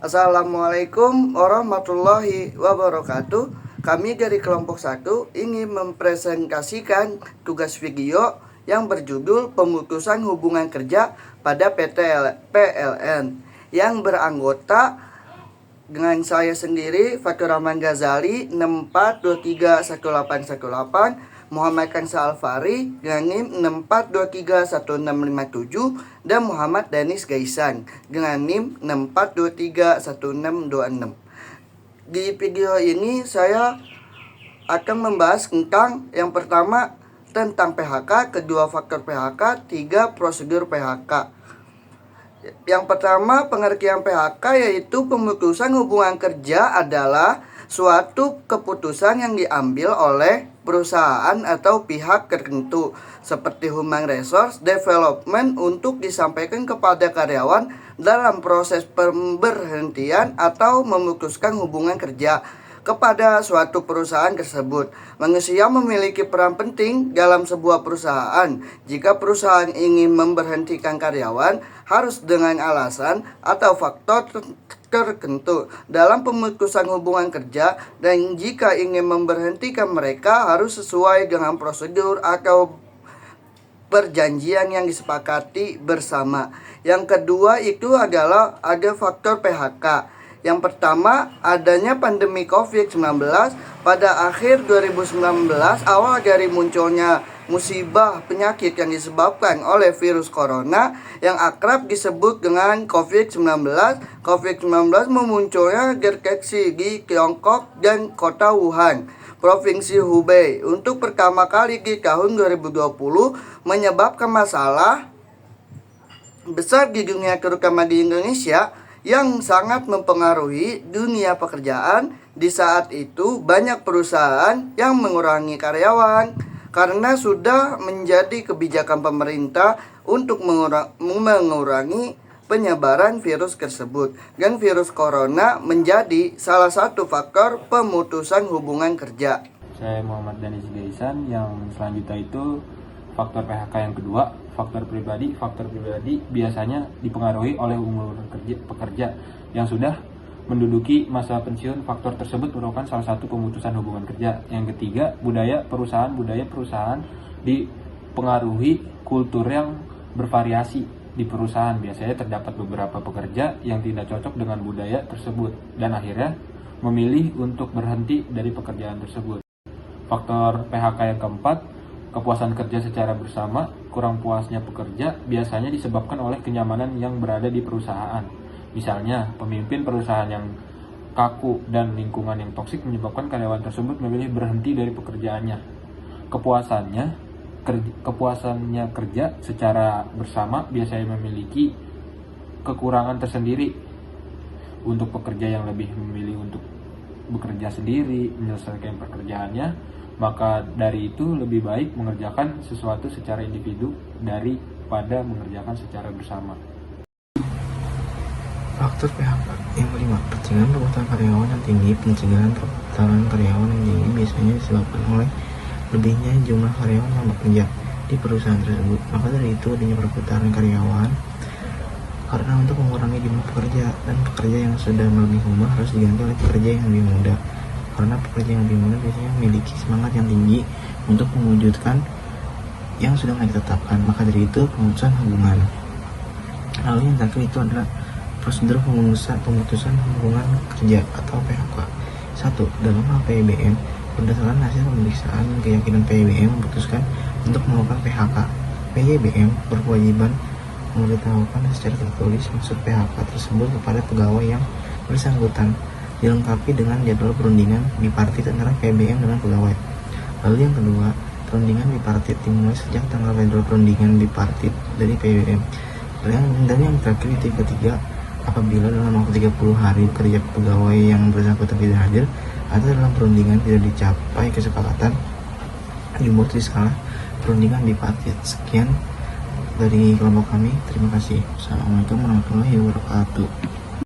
Assalamualaikum warahmatullahi wabarakatuh. Kami dari kelompok 1 ingin mempresentasikan tugas video yang berjudul Pemutusan Hubungan Kerja pada PT PLN yang beranggota dengan saya sendiri, Fatur Rahman Ghazali 64231818, Muhammad Kansa Alfari dengan NIM 64231657, dan Muhammad Danis Gaisan dengan NIM 64231626. Di video ini saya akan membahas tentang yang pertama tentang PHK, kedua faktor PHK, tiga prosedur PHK. Yang pertama, pengertian PHK yaitu pemutusan hubungan kerja adalah suatu keputusan yang diambil oleh perusahaan atau pihak tertentu seperti Human Resource Development untuk disampaikan kepada karyawan dalam proses pemberhentian atau memutuskan hubungan kerja kepada suatu perusahaan tersebut. Manusia memiliki peran penting dalam sebuah perusahaan. Jika perusahaan ingin memberhentikan karyawan, harus dengan alasan atau faktor tertentu dalam pemutusan hubungan kerja, dan jika ingin memberhentikan mereka harus sesuai dengan prosedur atau perjanjian yang disepakati bersama. Yang kedua itu adalah ada faktor PHK. Yang pertama, adanya pandemi COVID-19 pada akhir 2019, awal dari munculnya musibah penyakit yang disebabkan oleh virus corona yang akrab disebut dengan COVID-19. COVID-19 memunculnya deteksi di Tiongkok dan kota Wuhan, Provinsi Hubei untuk pertama kali di tahun 2020, menyebabkan masalah besar di dunia, terutama di Indonesia, yang sangat mempengaruhi dunia pekerjaan. Di saat itu banyak perusahaan yang mengurangi karyawan karena sudah menjadi kebijakan pemerintah untuk mengurangi penyebaran virus tersebut, dan virus corona menjadi salah satu faktor pemutusan hubungan kerja. Saya Muhammad Danis Gaisan. Yang selanjutnya itu faktor PHK yang kedua, faktor pribadi. Faktor pribadi biasanya dipengaruhi oleh umur pekerja yang sudah menduduki masa pensiun. Faktor tersebut merupakan salah satu pemutusan hubungan kerja. Yang ketiga, budaya perusahaan. Budaya perusahaan dipengaruhi kultur yang bervariasi di perusahaan. Biasanya terdapat beberapa pekerja yang tidak cocok dengan budaya tersebut dan akhirnya memilih untuk berhenti dari pekerjaan tersebut. Faktor PHK yang keempat, kepuasan kerja secara bersama. Kurang puasnya pekerja biasanya disebabkan oleh kenyamanan yang berada di perusahaan. Misalnya, pemimpin perusahaan yang kaku dan lingkungan yang toksik menyebabkan karyawan tersebut memilih berhenti dari pekerjaannya. Kepuasannya kerja secara bersama biasanya memiliki kekurangan tersendiri. Untuk pekerja yang lebih memilih untuk bekerja sendiri, menyelesaikan pekerjaannya, maka dari itu lebih baik mengerjakan sesuatu secara individu daripada mengerjakan secara bersama. Faktor PHK yang kelima, pencegahan perbuatan karyawan yang tinggi. Pencegahan perbuatan karyawan yang tinggi biasanya disebabkan oleh lebihnya jumlah karyawan yang bekerja di perusahaan tersebut. Maka dari itu adanya perputaran karyawan karena untuk mengurangi jumlah pekerja, dan pekerja yang sudah lebih umur harus diganti oleh pekerja yang lebih muda. Karena pekerja yang lebih muda biasanya memiliki semangat yang tinggi untuk mewujudkan yang sudah ditetapkan. Maka dari itu pemutusan hubungan. Lalu yang terakhir itu adalah prosedur pemutusan hubungan kerja atau PHK. 1. Dalam hal PBM, berdasarkan hasil pemeriksaan keyakinan PBM memutuskan untuk melakukan PHK. PBM berkewajiban memberitahukan secara tertulis maksud PHK tersebut kepada pegawai yang bersangkutan, dilengkapi dengan jadwal perundingan bipartit antara PBM dengan pegawai. Lalu yang kedua, perundingan bipartit dimulai sejak tanggal jadwal perundingan bipartit dari PBM. Dan yang terakhir itu ketiga, apabila dalam waktu 30 hari kerja pegawai yang bersangkutan tidak hadir atau dalam perundingan tidak dicapai kesepakatan, dibuat risalah perundingan bipartit. Sekian dari kelompok kami. Terima kasih. Assalamualaikum warahmatullahi wabarakatuh.